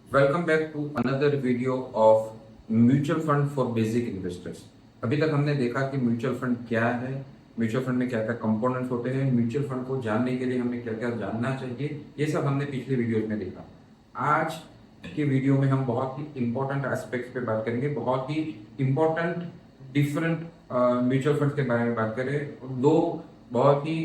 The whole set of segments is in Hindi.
Welcome back to another video of mutual fund for basic investors. अभी तक हमने देखा कि म्यूचुअल फंड क्या है, म्यूचुअल फंड में क्या क्या कंपोनेंट्स होते हैं, म्यूचुअल फंड को जानने के लिए हमें क्या क्या जानना चाहिए, ये सब हमने पिछले वीडियोज में देखा। आज के वीडियो में हम बहुत ही इंपॉर्टेंट एस्पेक्ट्स पे बात करेंगे, बहुत ही इंपॉर्टेंट डिफरेंट म्यूचुअल फंड के बारे में बात करें। दो बहुत ही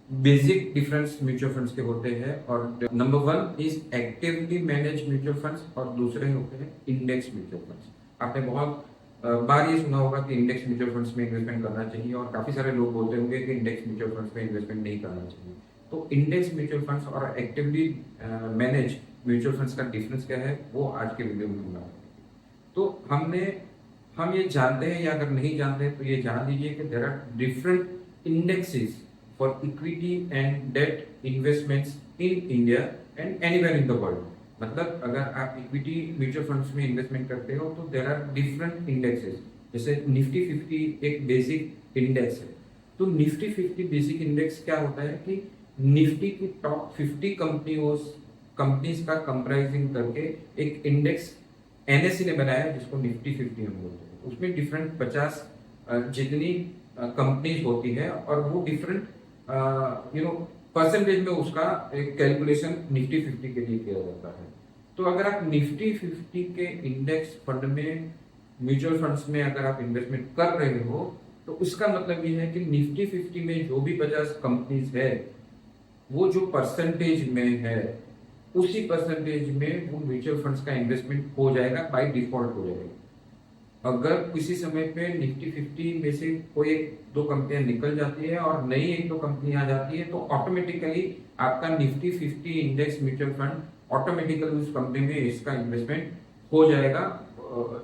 बेसिक डिफरेंस म्यूचुअल फंड्स के होते हैं, और number one is actively manage mutual funds और दूसरे होते हैं इंडेक्स म्यूचुअल फंड्स। आपने बहुत बार ये सुना होगा कि इंडेक्स म्यूचुअल फंड्स में इन्वेस्टमेंट करना चाहिए, और काफी सारे लोग बोलते होंगे कि इंडेक्स म्यूचुअल फंड्स में इन्वेस्टमेंट नहीं करना चाहिए। तो इंडेक्स म्यूचुअल फंड्स और एक्टिवली मैनेज म्यूचुअल फंड्स का डिफरेंस क्या है, वो आज के वीडियो में हम बात करेंगे। तो हम ये जानते हैं, या अगर नहीं जानते हैं तो ये जान लीजिए कि there are different indexes for equity and debt investments in India and anywhere in the world। मतलब अगर आप इक्विटी म्यूचुअल फंड्स में इन्वेस्टमेंट करते हो तो देर आर डिफरेंट इंडेक्सेस। जैसे निफ्टी 50 एक बेसिक इंडेक्स है। तो निफ्टी 50 बेसिक इंडेक्स क्या होता है कि निफ्टी की टॉप 50 कंपनीज का कंप्राइजिंग करके एक इंडेक्स एनएससी ने बनाया है, जिसको निफ्टी 50 हम बोलते हैं। उसमें डिफरेंट 50 जितनी कंपनीज होती है, और वो डिफरेंट परसेंटेज में उसका एक कैलकुलेशन निफ्टी 50 के लिए किया जाता है। तो अगर आप निफ्टी 50 के इंडेक्स फंड में, म्यूचुअल फंड्स में अगर आप इन्वेस्टमेंट कर रहे हो, तो उसका मतलब ये है कि निफ्टी 50 में जो भी 50 कंपनीज है, वो जो परसेंटेज में है, उसी परसेंटेज में वो म्यूचुअल फंड्स का इन्वेस्टमेंट हो जाएगा, बाय डिफॉल्ट हो जाएगा। अगर किसी समय पे निफ्टी 50 में से कोई एक दो कंपनियां निकल जाती है और नई एक दो कंपनी आ जाती है, तो ऑटोमेटिकली आपका Nifty 50 index mutual fund automatically उस कंपनी में इसका इन्वेस्टमेंट हो जाएगा,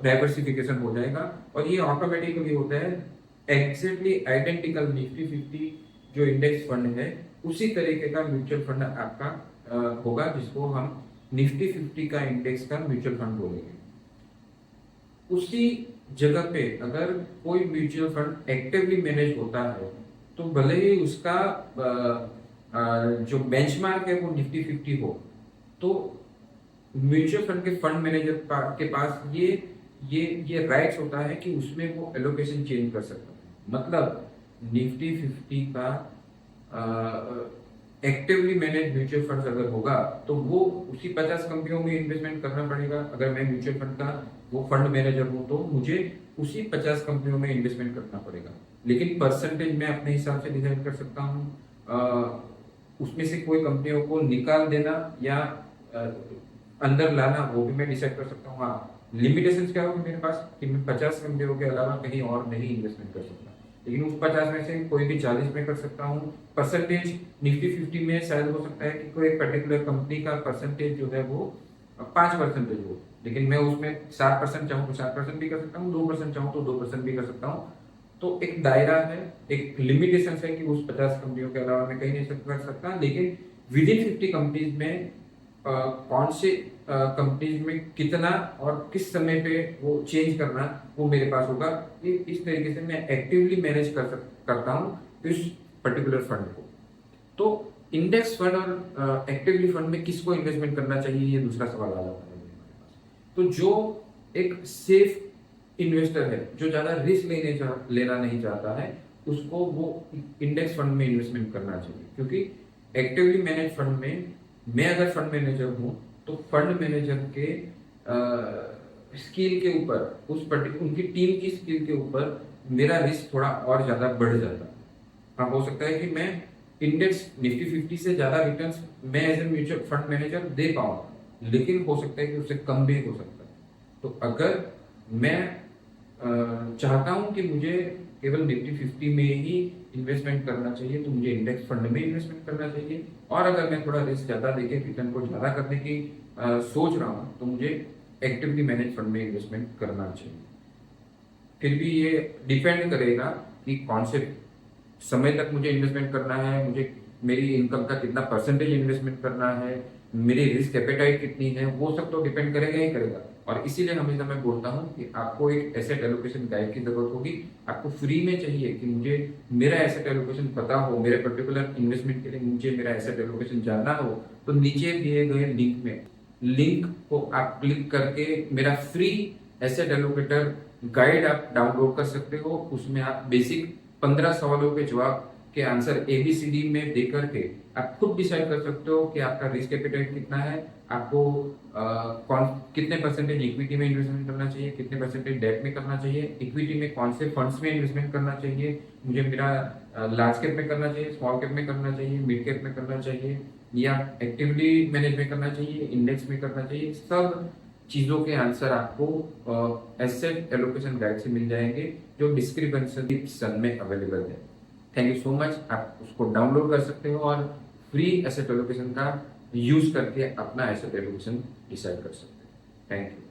डाइवर्सिफिकेशन हो जाएगा। और ये ऑटोमेटिकली होता है एग्जैक्टली आइडेंटिकल निफ्टी 50 जो इंडेक्स फंड है, उसी तरीके का म्यूचुअल फंड आपका होगा, जिसको हम निफ्टी 50 का इंडेक्स का म्यूचुअल फंड बोलेंगे। उसी जगह पे अगर कोई म्यूचुअल फंड एक्टिवली मैनेज होता है, तो भले ही उसका जो बेंचमार्क है वो निफ्टी 50 हो, तो म्यूचुअल फंड के फंड मैनेजर के पास ये राइट्स होता है कि उसमें वो एलोकेशन चेंज कर सकता है। मतलब निफ्टी 50 का एक्टिवली मैनेज म्यूचुअल फंड अगर होगा, तो वो उसी 50 कंपनियों में इन्वेस्टमेंट करना पड़ेगा। अगर मैं म्यूचुअल फंड का वो फंड मैनेजर हूं, तो मुझे उसी 50 कंपनियों में इन्वेस्टमेंट करना पड़ेगा। लेकिन परसेंटेज मैं अपने हिसाब से डिसाइड कर सकता हूँ। उसमें से कोई कंपनियों को निकाल देना या अंदर लाना, वो भी मैं डिसाइड कर सकता हूँ। हाँ, लिमिटेशंस क्या होगी मेरे पास कि मैं 50 कंपनियों के अलावा कहीं और नहीं इन्वेस्टमेंट कर सकता, लेकिन उस 50 में से कोई भी 40 में कर सकता हूँ। परसेंटेज निफ्टी 50 में शायद हो सकता है कि कोई एक पर्टिकुलर कंपनी का परसेंटेज जो है वो 5% हो, लेकिन मैं उसमें 7% चाहूँ तो 7% भी कर सकता हूँ, 2% चाहूँ तो 2% भी कर सकता हूँ। तो एक दायरा है, एक लिमिटेशन है कि उस 50 कंपनियों के अलावा मैं कहीं नहीं कर सकता। लेकिन विद इन 50 कंपनीज में कौन से कंपनीज में कितना और किस समय पे वो चेंज करना, वो मेरे पास होगा। इस तरीके से मैं एक्टिवली मैनेज करता हूँ इस पर्टिकुलर फंड को। तो इंडेक्स फंड और एक्टिवली फंड में किसको इन्वेस्टमेंट करना चाहिए, ये दूसरा सवाल आ जाता है मेरे पास। तो जो एक सेफ इन्वेस्टर है, जो ज्यादा रिस्क लेना नहीं चाहता है, उसको वो इंडेक्स फंड में इन्वेस्टमेंट करना चाहिए। क्योंकि एक्टिवली मैनेज फंड में मैं अगर फंड मैनेजर हूं, तो फंड मैनेजर के स्किल के ऊपर, उनकी टीम की स्किल के ऊपर मेरा रिस्क थोड़ा और ज्यादा बढ़ जाता है। हाँ, हो सकता है कि मैं इंडेक्स निफ्टी 50 से ज्यादा रिटर्न्स मैं as a mutual fund manager दे पाऊँ, लेकिन हो सकता है कि उससे कम भी हो सकता है। तो अगर मैं चाहता हूं कि मुझे केवल निफ्टी 50 में ही इन्वेस्टमेंट करना चाहिए, तो मुझे इंडेक्स फंड में इन्वेस्टमेंट करना चाहिए। और अगर मैं थोड़ा रिस्क ज्यादा लेके रिटर्न को ज्यादा करने की सोच रहा हूँ, तो मुझे एक्टिवली मैनेज फंड में इन्वेस्टमेंट करना चाहिए। फिर भी ये डिपेंड करेगा कि कौन से समय तक मुझे इन्वेस्टमेंट करना है, मुझे मेरी इनकम का कितना परसेंटेज इन्वेस्टमेंट करना है, मेरी रिस्क एपेटाइट कितनी है, वो सब तो डिपेंड करेगा ही करेगा। और इसीलिए हमेशा मैं बोलता हूँ कि आपको एक एसेट एलोकेशन गाइड की जरूरत होगी। आपको फ्री में चाहिए कि मुझे मेरा एसेट एलोकेशन पता हो, मेरे पर्टिकुलर इन्वेस्टमेंट के लिए मुझे मेरा एसेट एलोकेशन जानना हो, तो नीचे दिए गए लिंक में लिंक को आप क्लिक करके मेरा फ्री एसेट एलोकेटर गाइड आप डाउनलोड कर सकते हो। उसमें आप बेसिक 15 सवालों के जवाब के आंसर ABCD में दे करके आप खुद डिसाइड कर सकते हो कि आपका रिस्क एपेटाइट कितना है, आपको कौन कितने परसेंटेज इक्विटी में इन्वेस्टमेंट करना चाहिए, कितने परसेंटेज डेट में करना चाहिए, इक्विटी में कौन से फंड्स में इन्वेस्टमेंट करना चाहिए, मुझे मेरा लार्ज कैप में करना चाहिए, स्मॉल कैप में करना चाहिए, मिड कैप में करना चाहिए, या एक्टिवली मैनेज में करना चाहिए, इंडेक्स में करना चाहिए। सब चीजों के आंसर आपको एसेट एलोकेशन गाइड से मिल जाएंगे, जो डिस्क्रिप्शन में अवेलेबल है। Thank you so much. आप उसको डाउनलोड कर सकते हो और फ्री एसेट एलोकेशन का यूज करके अपना एसेट एलोकेशन डिसाइड कर सकते हो। Thank you.